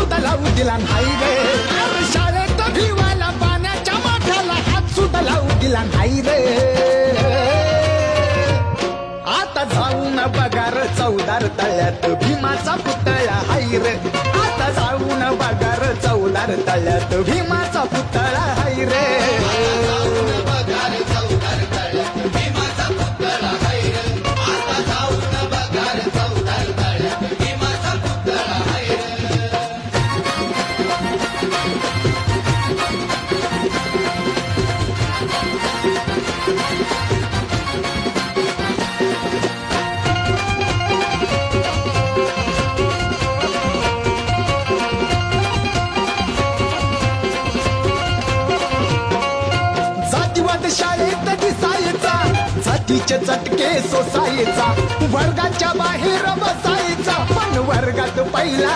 सुद्धा लावू दिला नाही रे. अरे शाळेत भिवायला पाण्याच्या माठाला हात सुद्धा लावू दिला नाही रे. आता जाऊन बगार चौदार तळ्यात भीमाचा पुतळा हाय रे. आता जाऊन बगार चौदार तळ्यात भीमाचा पुतळा हाय रे. शाळेत दिसायचा जातीचे चटके सोसायचा. वर्गाच्या बाहेर बसायचा पण वर्गात पहिला